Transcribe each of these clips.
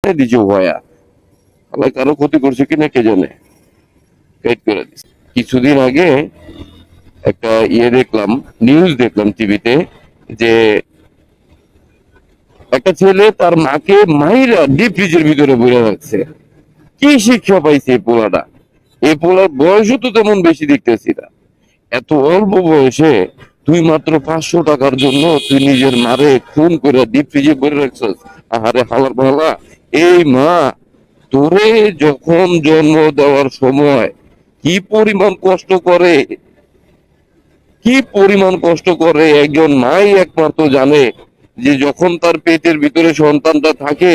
দিছে ভয়া, আল্লাহ কারো ক্ষতি করছে কিনা কে জানে, গাইড করে দিছে। কিছুদিন আগে একটা দেখলাম, নিউজ দেখলাম টিভিতে, যে একটা ছেলে তার মাকে মাইরা ডিপ ফ্রিজের ভিতরে বইরা রাখছে। কি শিক্ষা পাইছে এই পোলাটা? এই পোলার বয়সও তো তেমন বেশি দেখতেছি না। এত অল্প বয়সে তুই মাত্র 500 টাকার জন্য তুই নিজের মারে খুন করে ডিপ ফ্রিজে ভরে রাখছস। আহারে হালার ভালা, এই মা তোরে যখন জন্ম দেওয়ার সময় কি পরিমাণ কষ্ট করে, কি পরিমাণ কষ্ট করে একজন মাই একমাত্র জানে, যে যখন তার পেটের ভিতরে সন্তানটা থাকে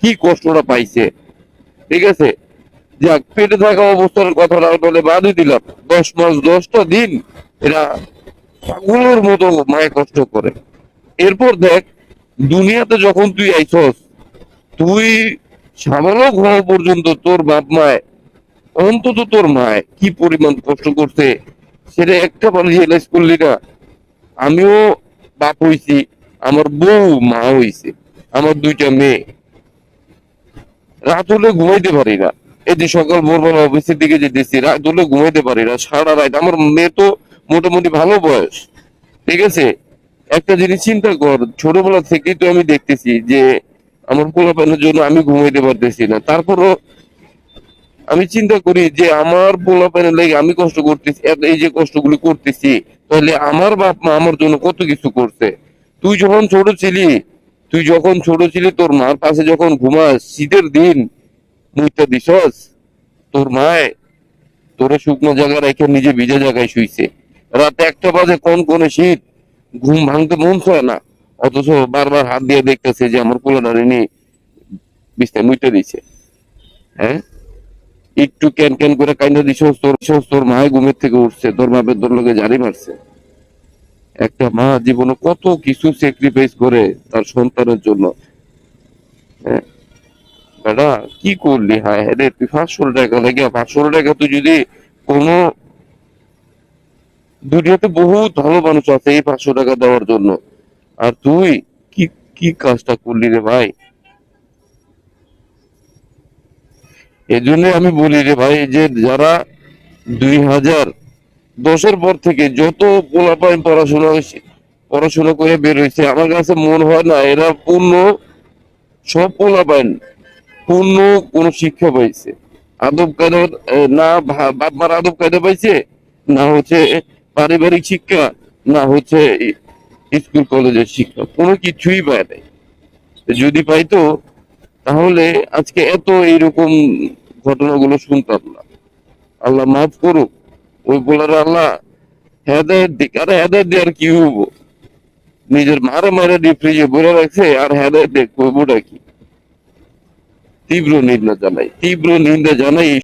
কি কষ্টটা পাইছে। ঠিক আছে, যাক, পেটে থাকা অবস্থার কথাটা বলে বাদই দিলাম, 10 মাস 10টা দিন এরা পাগলের মতো মায়ে কষ্ট করে। এরপর দেখ, দুনিয়াতে যখন তুই আইছস, তুই সামালক হওয়া পর্যন্ত তোর বাপ মায়, অন্তত তোর মায় কি পরিমাণ কষ্ট করছে সেটা একটা বার রিয়েলাইজ করলি না? আমিও বাপ হইছি, আমার বউ মা হইছে, আমার 2টা মেয়ে, রাত হলে ঘুমাইতে পারি না। এই যে সকাল ভোরবেলা অফিসের দিকে যেতেছি, রাত হলে ঘুমাইতে পারি না, সারা রাত। আমার মেয়ে তো মোটামুটি ভালো বয়স, ঠিক আছে। একটা জিনিস চিন্তা কর, ছোটবেলা থেকেই তো আমি দেখতেছি যে আমার পোলাপানের জন্য আমি ঘুমাইতে পারতেছি না। তারপরও আমি চিন্তা করি যে আমার পোলাপানের লাগে আমি কষ্ট করতেছি, এই যে কষ্টগুলো করতেছি, তাহলে আমার বাপ মা আমার জন্য কত কিছু করছে। তুই যখন ছোট ছিলি, তোর মার পাশে যখন ঘুমাস, শীতের দিন মুইতা দিছস, তোর মায় তোরে শুকনো জায়গা রেখে নিজে ভিজে জায়গায় শুইছে। রাতে 1টা বাজে, কোন কোনে শীত, ঘুম ভাঙতে মন চায় না, অথচ বারবার হাত দিয়ে দেখতেছে যে আমার পোলাটারে নিয়ে বিছনায় মুইতা দিছে। হ্যাঁ, একটু ক্যান ক্যান করে কাইন্দা দিছস, তোর মায়ের ঘুমের থেকে উঠছে, তোর বাপের তোর লোকে জারি মারছে। একটা মা জীবনে কত কিছু স্যাক্রিফাইস করে তার সন্তানের জন্য। হ্যাঁ বেটা, কি করলি? হায় হ্যাঁ রে, তুই 500 টাকা লাগে, 500 টাকা তুই যদি কোনো, দুনিয়াতে বহুত ভালো মানুষ আছে এই 500 টাকা দেওয়ার জন্য, আর তুই কি কি কাজটা করলি রে ভাই? এই জন্য আমি বলি রে ভাই, যে যারা 2010-এর পর থেকে যত পোলাপাইন পড়াশোনা করে বের হয়েছে, আমার কাছে মনে হয় না এরা সব পোলাপাইন পূর্ণ কোন শিক্ষা পাইছে। আদব কায়দা, না বাপ মার আদব কায়দা পাইছে, না হচ্ছে পারিবারিক শিক্ষা, না হচ্ছে স্কুল কলেজের শিক্ষা, কোনো কিছুই পায় নাই। যদি পাইতো তাহলে আজকে এত এইরকম ঘটনাগুলো শুনতাম না। আল্লাহ মাফ করুক, ওই বলার আল্লাহ হেদায়েত দিক। আর হেদায়েত দিয়ে আর কি হবো? নিজের মারে মারে ডিফ্রিজে বলে রাখছে, আর হেদায়েত দেখ হবোটা কি? তীব্র নিন্দা জানাই।